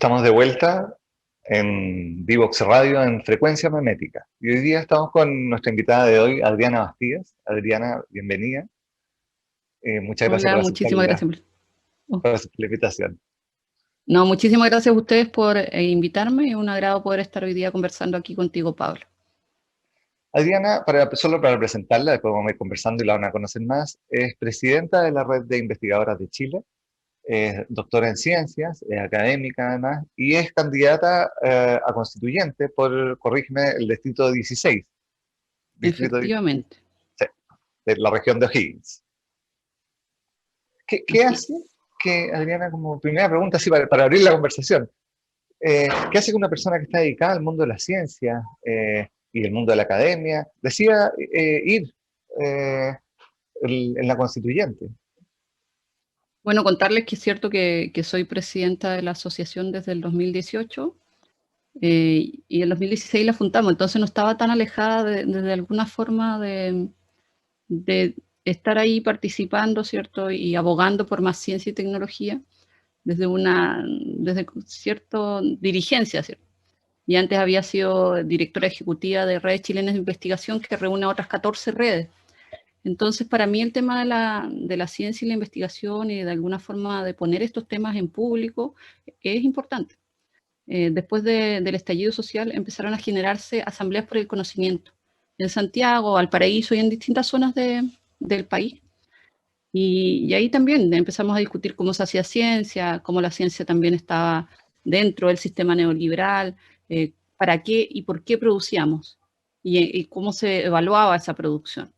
Estamos de vuelta en Divox Radio en Frecuencia Memética. Y hoy día estamos con nuestra invitada de hoy, Adriana Bastías. Adriana, bienvenida. Muchas gracias Hola, por aceptar muchísimas gracias. Oh. la invitación. No, muchísimas gracias a ustedes por invitarme. Es un agrado poder estar hoy día conversando aquí contigo, Pablo. Adriana, solo para presentarla, después vamos a ir conversando y la van a conocer más, es presidenta de la Red de Investigadoras de Chile, es doctora en ciencias, es académica además, y es candidata a constituyente por, corrígeme, el distrito 16. Distrito, Efectivamente. sí, de la región de O'Higgins. ¿Qué Así. hace que, Adriana, como primera pregunta, así para abrir la conversación, qué hace que una persona que está dedicada al mundo de la ciencia y el mundo de la academia decida ir en la constituyente? Bueno, contarles que es cierto que soy presidenta de la asociación desde el 2018 y en el 2016 la fundamos, entonces no estaba tan alejada de alguna forma de estar ahí participando, ¿cierto? Y abogando por más ciencia y tecnología desde cierta dirigencia, ¿cierto? Y antes había sido directora ejecutiva de Redes Chilenas de Investigación, que reúne a otras 14 redes. Entonces, para mí el tema de la ciencia y la investigación y de alguna forma de poner estos temas en público es importante. Después del estallido social empezaron a generarse asambleas por el conocimiento en Santiago, Valparaíso y en distintas zonas del país. Y ahí también empezamos a discutir cómo se hacía ciencia, cómo la ciencia también estaba dentro del sistema neoliberal, para qué y por qué producíamos y cómo se evaluaba esa producción.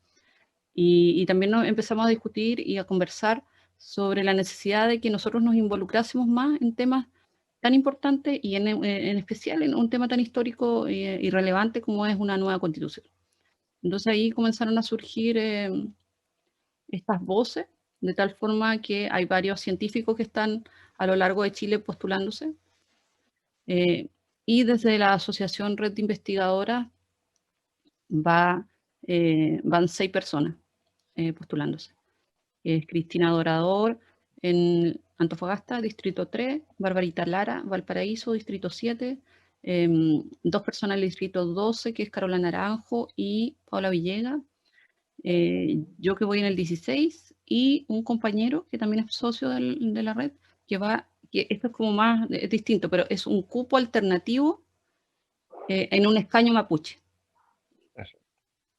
Y también empezamos a discutir y a conversar sobre la necesidad de que nosotros nos involucrásemos más en temas tan importantes y en especial en un tema tan histórico y relevante como es una nueva constitución. Entonces ahí comenzaron a surgir estas voces, de tal forma que hay varios científicos que están a lo largo de Chile postulándose. Y desde la Asociación Red de Investigadoras van 6 personas postulándose. Es Cristina Dorador en Antofagasta, Distrito 3, Barbarita Lara, Valparaíso, Distrito 7, 2 personas en el Distrito 12, que es Carola Naranjo y Paula Villegas, yo que voy en el 16 y un compañero que también es socio de la red, que esto es como más es distinto, pero es un cupo alternativo en un escaño mapuche.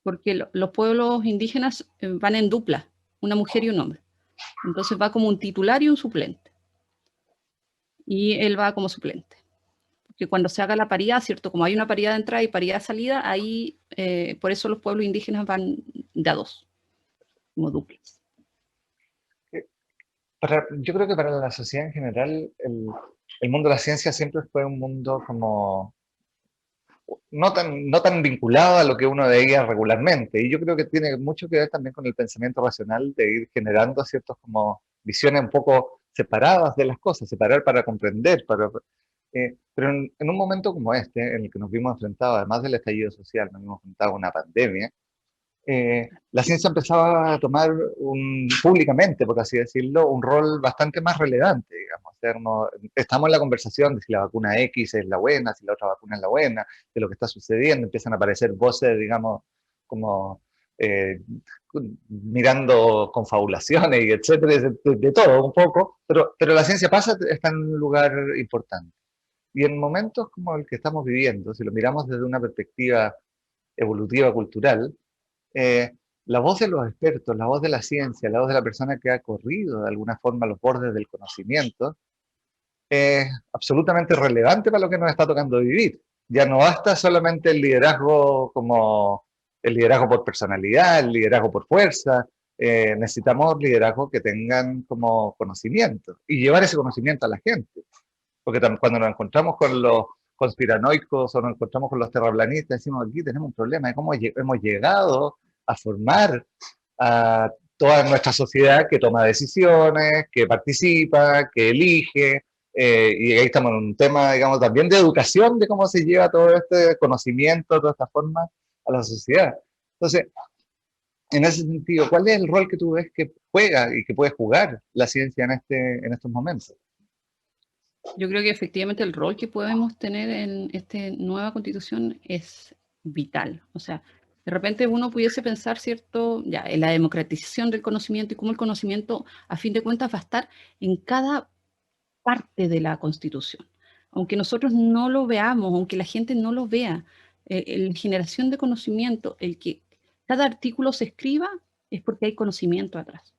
Porque los pueblos indígenas van en dupla, una mujer y un hombre. Entonces va como un titular y un suplente. Y él va como suplente. Porque cuando se haga la paridad, ¿cierto? Como hay una paridad de entrada y paridad de salida, ahí por eso los pueblos indígenas van de a 2, como duplas. Yo creo que para la sociedad en general, el mundo de la ciencia siempre fue un mundo como no tan vinculado a lo que uno veía regularmente. Y yo creo que tiene mucho que ver también con el pensamiento racional de ir generando ciertas como visiones un poco separadas de las cosas, separar para comprender. Pero en un momento como este, en el que nos vimos enfrentados, además del estallido social, nos vimos enfrentados a una pandemia, la ciencia empezaba a tomar públicamente, por así decirlo, un rol bastante más relevante, digamos. O sea, estamos en la conversación de si la vacuna X es la buena, si la otra vacuna es la buena, de lo que está sucediendo, empiezan a aparecer voces, digamos, como eh, mirando confabulaciones y etcétera, de todo un poco, pero la ciencia está en un lugar importante. Y en momentos como el que estamos viviendo, si lo miramos desde una perspectiva evolutiva cultural, eh, la voz de los expertos, la voz de la ciencia, la voz de la persona que ha corrido de alguna forma los bordes del conocimiento, es absolutamente relevante para lo que nos está tocando vivir. Ya no basta solamente el liderazgo como el liderazgo por personalidad, el liderazgo por fuerza, necesitamos liderazgo que tengan como conocimiento y llevar ese conocimiento a la gente. Porque cuando nos encontramos con los conspiranoicos o nos encontramos con los terraplanistas, decimos aquí tenemos un problema de cómo hemos llegado a formar a toda nuestra sociedad que toma decisiones, que participa, que elige, y ahí estamos en un tema, digamos, también de educación, de cómo se lleva todo este conocimiento, toda esta forma a la sociedad. Entonces, en ese sentido, ¿cuál es el rol que tú ves que juega y que puede jugar la ciencia en estos momentos? Yo creo que efectivamente el rol que podemos tener en esta nueva constitución es vital. O sea, de repente uno pudiese pensar, ¿cierto?, ya, en la democratización del conocimiento y cómo el conocimiento, a fin de cuentas, va a estar en cada parte de la constitución. Aunque nosotros no lo veamos, aunque la gente no lo vea, la generación de conocimiento, el que cada artículo se escriba, es porque hay conocimiento atrás.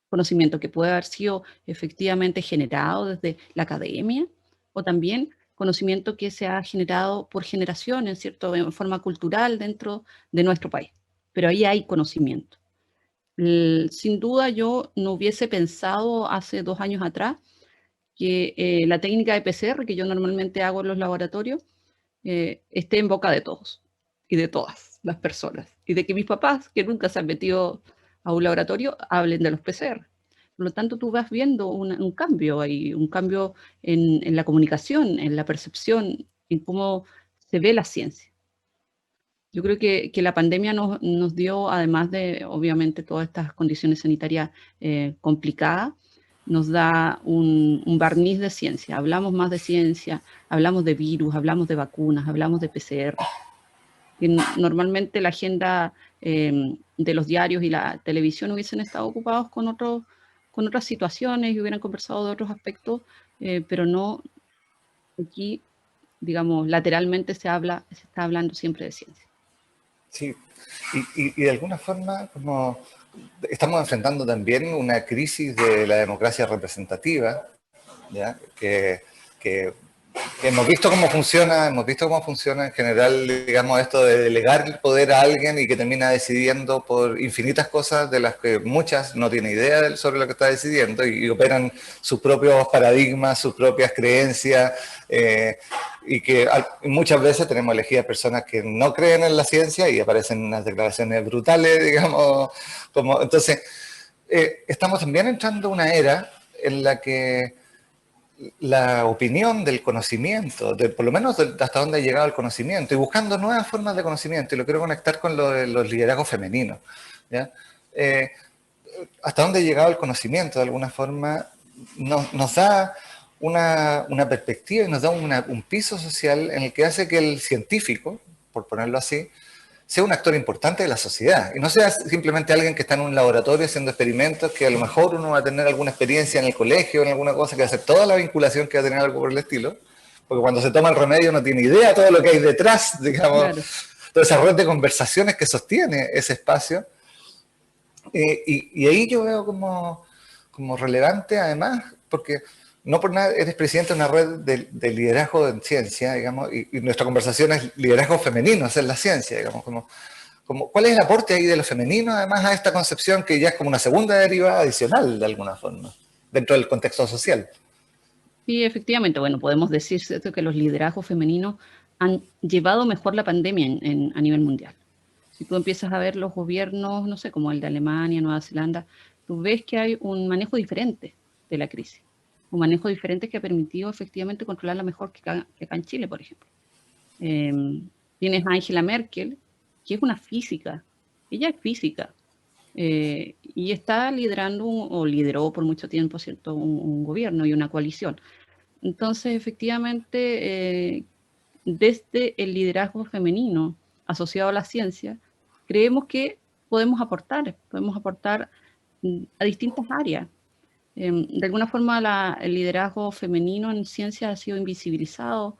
Conocimiento que puede haber sido efectivamente generado desde la academia o también conocimiento que se ha generado por generaciones, ¿cierto?, en forma cultural dentro de nuestro país. Pero ahí hay conocimiento. Sin duda yo no hubiese pensado hace 2 años atrás que la técnica de PCR que yo normalmente hago en los laboratorios esté en boca de todos y de todas las personas. Y de que mis papás, que nunca se han metido a un laboratorio, hablen de los PCR. Por lo tanto, tú vas viendo un cambio ahí, un cambio en la comunicación, en la percepción, en cómo se ve la ciencia. Yo creo que la pandemia nos dio, además de, obviamente, todas estas condiciones sanitarias complicadas, nos da un barniz de ciencia. Hablamos más de ciencia, hablamos de virus, hablamos de vacunas, hablamos de PCR. Que normalmente la agenda de los diarios y la televisión hubiesen estado ocupados con otras situaciones y hubieran conversado de otros aspectos, pero no aquí, digamos, lateralmente se está hablando siempre de ciencia. Sí, y de alguna forma como estamos enfrentando también una crisis de la democracia representativa, ¿ya? Que hemos visto cómo funciona en general, digamos, esto de delegar el poder a alguien y que termina decidiendo por infinitas cosas de las que muchas no tienen idea sobre lo que está decidiendo y operan sus propios paradigmas, sus propias creencias, y que muchas veces tenemos elegidas personas que no creen en la ciencia y aparecen unas declaraciones brutales, digamos, como entonces estamos también entrando en una era en la que la opinión del conocimiento, por lo menos hasta dónde ha llegado el conocimiento, y buscando nuevas formas de conocimiento, y lo quiero conectar con lo de los liderazgos femeninos, ¿ya? Hasta dónde ha llegado el conocimiento, de alguna forma, nos da una perspectiva y nos da un piso social en el que hace que el científico, por ponerlo así, sea un actor importante de la sociedad y no sea simplemente alguien que está en un laboratorio haciendo experimentos que a lo mejor uno va a tener alguna experiencia en el colegio, en alguna cosa, que va a hacer toda la vinculación que va a tener algo por el estilo, porque cuando se toma el remedio no tiene idea de todo lo que hay detrás, digamos, Claro. toda esa red de conversaciones que sostiene ese espacio. Y ahí yo veo como relevante además, porque no por nada eres presidente de una red de liderazgo en ciencia, digamos, y nuestra conversación es liderazgo femenino, es la ciencia, digamos, ¿cuál es el aporte ahí de lo femenino además a esta concepción que ya es como una segunda deriva adicional de alguna forma, dentro del contexto social? Sí, efectivamente, bueno, podemos decir, ¿cierto?, que los liderazgos femeninos han llevado mejor la pandemia a nivel mundial. Si tú empiezas a ver los gobiernos, no sé, como el de Alemania, Nueva Zelanda, tú ves que hay un manejo diferente de la crisis, un manejo diferente que ha permitido efectivamente controlarla mejor que acá en Chile, por ejemplo. Tienes a Angela Merkel, que es una física, ella es física, y está liderando, o lideró por mucho tiempo, ¿cierto?, un gobierno y una coalición. Entonces, efectivamente, desde el liderazgo femenino asociado a la ciencia, creemos que podemos aportar a distintas áreas. De alguna forma, el liderazgo femenino en ciencia ha sido invisibilizado,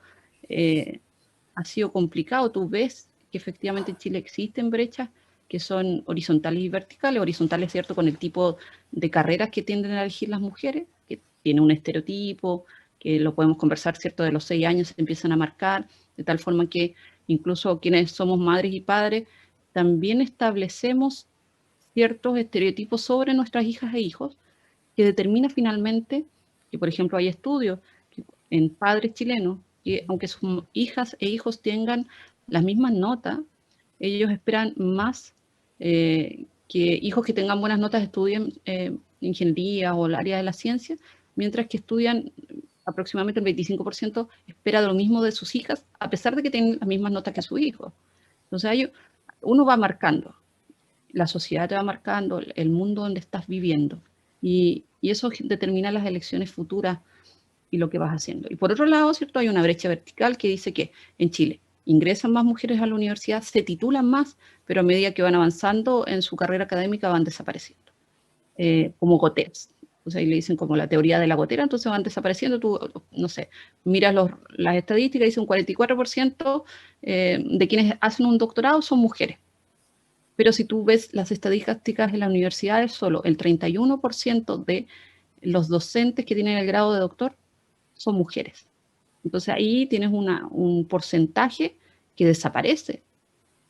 ha sido complicado. Tú ves que efectivamente en Chile existen brechas que son horizontales y verticales. Horizontales, ¿cierto?, con el tipo de carreras que tienden a elegir las mujeres, que tiene un estereotipo, que lo podemos conversar, ¿cierto?, de los 6 años se empiezan a marcar, de tal forma que incluso quienes somos madres y padres, también establecemos ciertos estereotipos sobre nuestras hijas e hijos, que determina finalmente que, por ejemplo, hay estudios en padres chilenos que, aunque sus hijas e hijos tengan las mismas notas, ellos esperan más que hijos que tengan buenas notas estudien ingeniería o el área de la ciencia, mientras que estudian aproximadamente el 25% espera de lo mismo de sus hijas, a pesar de que tienen las mismas notas que sus hijos. Entonces, uno va marcando, la sociedad te va marcando, el mundo donde estás viviendo, y eso determina las elecciones futuras y lo que vas haciendo. Y por otro lado, ¿cierto? Hay una brecha vertical que dice que en Chile ingresan más mujeres a la universidad, se titulan más, pero a medida que van avanzando en su carrera académica van desapareciendo, como goteras. O sea, ahí le dicen como la teoría de la gotera, entonces van desapareciendo. Tú, no sé, miras las estadísticas, dice un 44% de quienes hacen un doctorado son mujeres. Pero si tú ves las estadísticas de las universidades, solo el 31% de los docentes que tienen el grado de doctor son mujeres. Entonces ahí tienes un porcentaje que desaparece,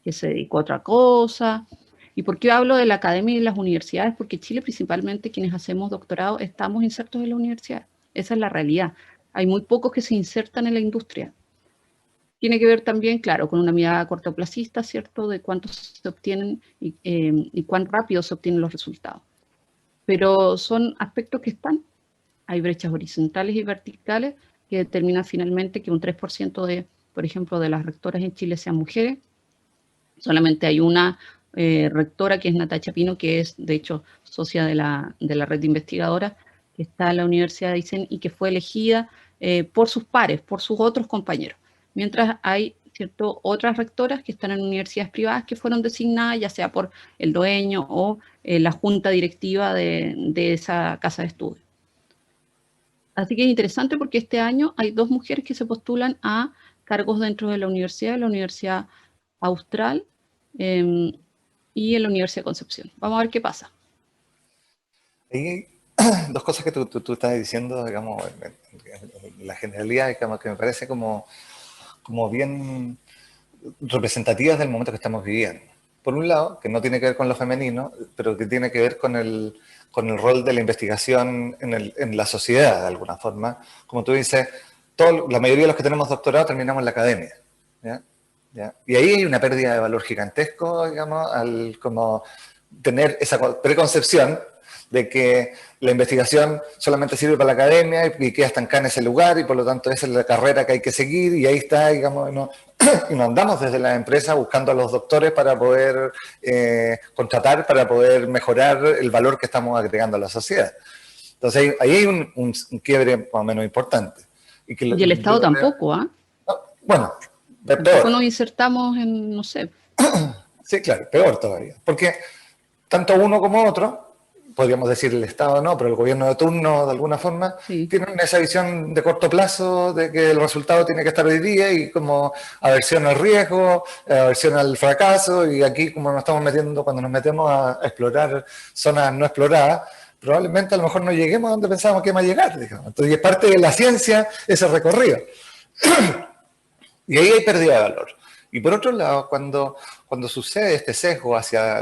que se dedicó a otra cosa. ¿Y por qué hablo de la academia y de las universidades? Porque Chile, principalmente quienes hacemos doctorado, estamos insertos en la universidad. Esa es la realidad. Hay muy pocos que se insertan en la industria. Tiene que ver también, claro, con una mirada cortoplacista, ¿cierto?, de cuántos se obtienen y cuán rápido se obtienen los resultados. Pero son aspectos que están. Hay brechas horizontales y verticales que determinan finalmente que un 3% de, por ejemplo, de las rectoras en Chile sean mujeres. Solamente hay una rectora, que es Natacha Pino, que es, de hecho, socia de la red de investigadoras, que está en la Universidad de Aysén y que fue elegida por sus pares, por sus otros compañeros. Mientras hay, ¿cierto?, otras rectoras que están en universidades privadas que fueron designadas ya sea por el dueño o la junta directiva de esa casa de estudio. Así que es interesante porque este año hay 2 mujeres que se postulan a cargos dentro de la Universidad Austral y en la Universidad de Concepción. Vamos a ver qué pasa. Hay dos cosas que tú estás diciendo, digamos, en la generalidad, digamos, que me parece como bien representativas del momento que estamos viviendo. Por un lado, que no tiene que ver con lo femenino, pero que tiene que ver con el rol de la investigación en la sociedad, de alguna forma. Como tú dices, la mayoría de los que tenemos doctorado terminamos en la academia. ¿Ya? ¿Ya? Y ahí hay una pérdida de valor gigantesco, digamos, al como tener esa preconcepción de que la investigación solamente sirve para la academia y queda estancada en ese lugar y por lo tanto esa es la carrera que hay que seguir y ahí está, digamos, ¿no? Y nos andamos desde la empresa buscando a los doctores para poder contratar, para poder mejorar el valor que estamos agregando a la sociedad. Entonces ahí hay un quiebre más o menos importante. Y el Estado tampoco, ¿ah? Bueno, Tampoco nos peor. insertamos en, no sé. Sí, claro, peor todavía. Porque tanto uno como otro, podríamos decir el Estado no, pero el gobierno de turno de alguna forma, Sí. tienen esa visión de corto plazo, de que el resultado tiene que estar hoy día y como aversión al riesgo, aversión al fracaso, y aquí como nos estamos metiendo, cuando nos metemos a explorar zonas no exploradas, probablemente a lo mejor no lleguemos a donde pensábamos que íbamos a llegar, digamos. Entonces es parte de la ciencia ese recorrido. Y ahí hay pérdida de valor. Y por otro lado, cuando sucede este sesgo hacia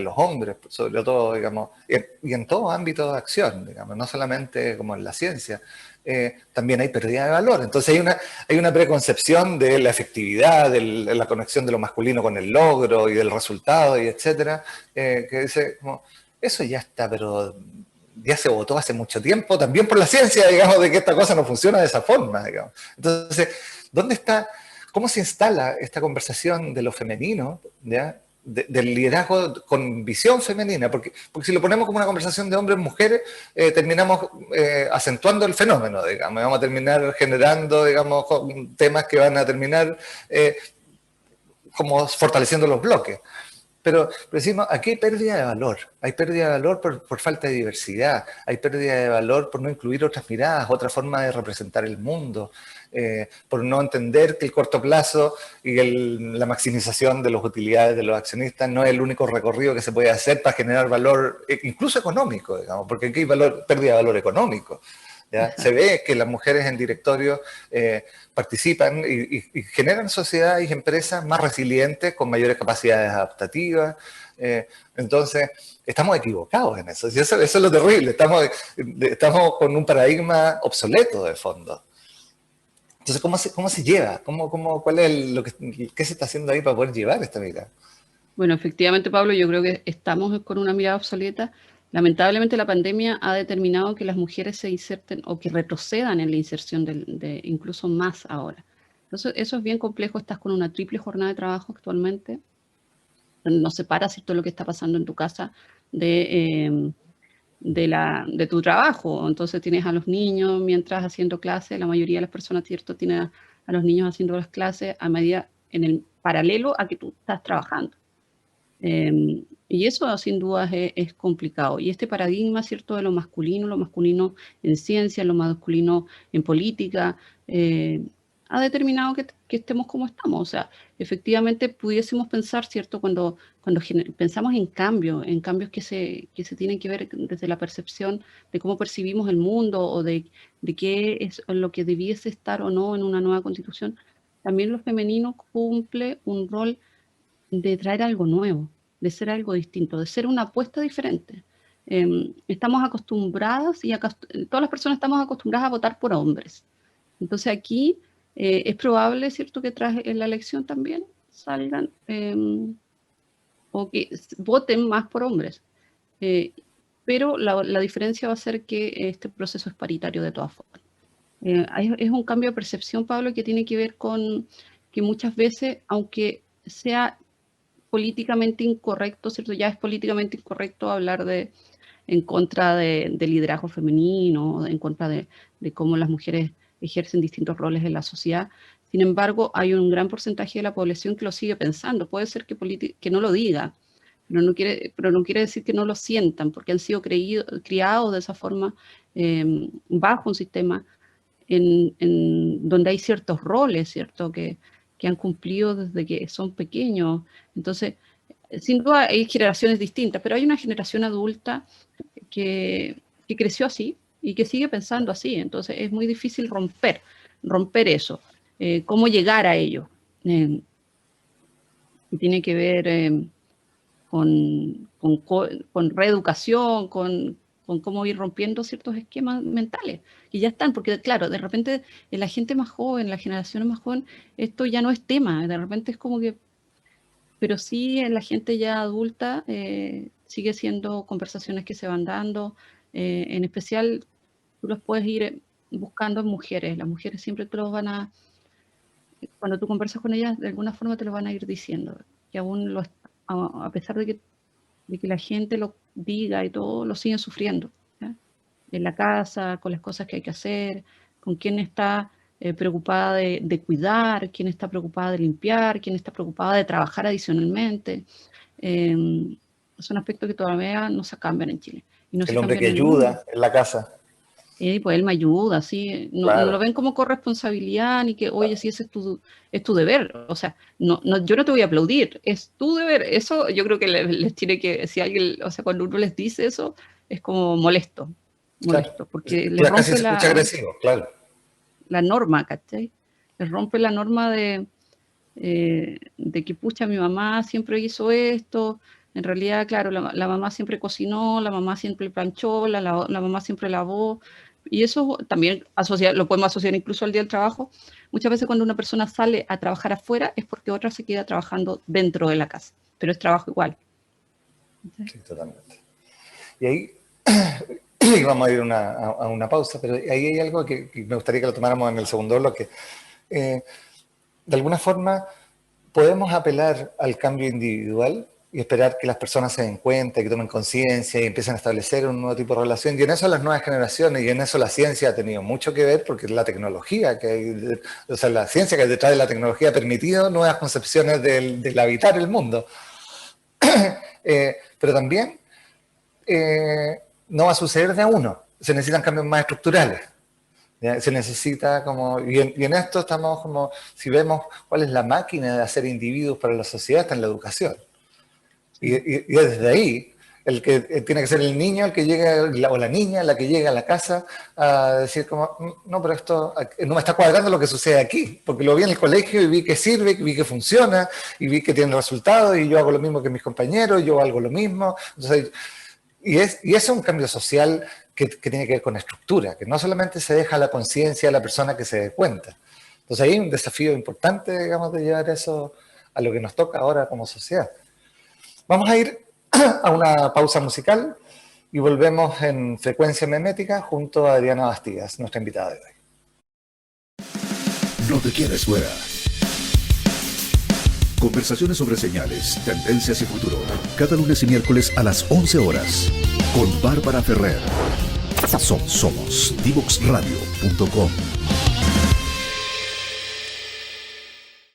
los hombres, sobre todo, digamos, y en todo ámbito de acción, digamos, no solamente como en la ciencia, también hay pérdida de valor. Entonces hay una preconcepción de la efectividad, de la conexión de lo masculino con el logro y del resultado, y etcétera, que dice, como, eso ya está, pero ya se votó hace mucho tiempo, también por la ciencia, digamos, de que esta cosa no funciona de esa forma, digamos. Entonces, ¿dónde está, cómo se instala esta conversación de lo femenino, ¿ya? Del liderazgo con visión femenina? Porque si lo ponemos como una conversación de hombres-mujeres, terminamos acentuando el fenómeno, digamos, vamos a terminar generando, digamos, temas que van a terminar como fortaleciendo los bloques. Pero decimos, aquí hay pérdida de valor. Hay pérdida de valor por falta de diversidad. Hay pérdida de valor por no incluir otras miradas, otra forma de representar el mundo. Por no entender que el corto plazo y la maximización de las utilidades de los accionistas no es el único recorrido que se puede hacer para generar valor, incluso económico, digamos, porque aquí hay pérdida de valor económico. ¿Ya? Se ve que las mujeres en directorio participan y generan sociedades y empresas más resilientes, con mayores capacidades adaptativas. Entonces, estamos equivocados en eso. Y eso es lo terrible. Estamos con un paradigma obsoleto de fondo. Entonces, ¿cómo se lleva? ¿Cuál es qué se está haciendo ahí para poder llevar esta mirada? Bueno, efectivamente, Pablo, yo creo que estamos con una mirada obsoleta. Lamentablemente la pandemia ha determinado que las mujeres se inserten o que retrocedan en la inserción de incluso más ahora. Entonces, eso es bien complejo. Estás con una triple jornada de trabajo actualmente. No separas, ¿cierto?, lo que está pasando en tu casa de de tu trabajo. Entonces tienes a los niños mientras haciendo clases, la mayoría de las personas, ¿cierto?, tienen a los niños haciendo las clases a medida, en el paralelo a que tú estás trabajando. Y eso sin duda es complicado. Y este paradigma, ¿cierto?, de lo masculino en ciencia, lo masculino en política, ha determinado que estemos como estamos. O sea, efectivamente pudiésemos pensar, ¿cierto?, cuando pensamos en cambios que se tienen que ver desde la percepción de cómo percibimos el mundo o de qué es lo que debiese estar o no en una nueva constitución, también lo femenino cumple un rol de traer algo nuevo, de ser algo distinto, de ser una apuesta diferente. Estamos acostumbradas todas las personas estamos acostumbradas a votar por hombres. Entonces aquí es probable, ¿cierto?, que tras la elección también salgan o que voten más por hombres. Pero la diferencia va a ser que este proceso es paritario de todas formas. Es un cambio de percepción, Pablo, que tiene que ver con que muchas veces, aunque sea políticamente incorrecto, ¿cierto? Ya es políticamente incorrecto hablar en contra del liderazgo femenino, en contra de cómo las mujeres ejercen distintos roles en la sociedad. Sin embargo, hay un gran porcentaje de la población que lo sigue pensando. Puede ser que no lo diga, pero no quiere decir que no lo sientan, porque han sido criados de esa forma bajo un sistema donde hay ciertos roles, ¿cierto?, que han cumplido desde que son pequeños. Entonces, sin duda hay generaciones distintas, pero hay una generación adulta que creció así y que sigue pensando así. Entonces, es muy difícil romper eso. ¿Cómo llegar a ello? Tiene que ver con reeducación, con cómo ir rompiendo ciertos esquemas mentales, que ya están, porque claro, de repente en la gente más joven, la generación más joven, esto ya no es tema, de repente es como que, pero sí en la gente ya adulta sigue siendo conversaciones que se van dando, en especial tú los puedes ir buscando en mujeres, las mujeres siempre te los cuando tú conversas con ellas, de alguna forma te lo van a ir diciendo, que aún a pesar de que la gente lo diga y todo, lo siguen sufriendo, ¿ya? En la casa, con las cosas que hay que hacer, con quién está preocupada de cuidar, quién está preocupada de limpiar, quién está preocupada de trabajar adicionalmente. Son aspectos que todavía no se cambian en Chile. Y no El se hombre cambian que en el mundo. ayuda en la casa. Pues él me ayuda, ¿sí? No lo ven como corresponsabilidad, ni que, oye, sí, ese es tu deber. O sea, yo no te voy a aplaudir, es tu deber. Eso yo creo que les tiene que, si alguien, o sea, cuando uno les dice eso, es como molesto, Claro. porque les Casi rompe se escucha agresivo, claro. la norma, ¿cachai? Les rompe la norma de que, pucha, mi mamá siempre hizo esto. En realidad, claro, la mamá siempre cocinó, la mamá siempre planchó, la mamá siempre lavó. Y eso también lo podemos asociar incluso al día del trabajo. Muchas veces cuando una persona sale a trabajar afuera es porque otra se queda trabajando dentro de la casa, pero es trabajo igual. Sí, totalmente. Y ahí vamos a ir a una pausa, pero ahí hay algo que me gustaría que lo tomáramos en el segundo bloque. De alguna forma podemos apelar al cambio individual y esperar que las personas se den cuenta, que tomen conciencia y empiecen a establecer un nuevo tipo de relación. Y en eso las nuevas generaciones, y en eso la ciencia ha tenido mucho que ver, porque la tecnología que hay, o sea, la ciencia que hay detrás de la tecnología ha permitido nuevas concepciones del habitar el mundo. Pero también no va a suceder de a uno. Se necesitan cambios más estructurales. ¿Ya? Se necesita como, y en esto estamos como, si vemos cuál es la máquina de hacer individuos para la sociedad, está en la educación. Y desde ahí, el que tiene que ser el niño, el que llega, o la niña, la que llega a la casa a decir como, no, pero esto no me está cuadrando lo que sucede aquí, porque lo vi en el colegio y vi que sirve, vi que funciona, y vi que tiene resultados, y yo hago lo mismo que mis compañeros, yo hago lo mismo. Entonces, y eso es un cambio social que tiene que ver con estructura, que no solamente se deja a la conciencia de la persona que se dé cuenta. Entonces hay un desafío importante, digamos, de llevar eso a lo que nos toca ahora como sociedad. Vamos a ir a una pausa musical y volvemos en Frecuencia Memética junto a Adriana Bastidas, nuestra invitada de hoy. No te quedes fuera. Conversaciones sobre señales, tendencias y futuro. Cada lunes y miércoles a las 11 horas. con Bárbara Ferrer. Somos divoxradio.com.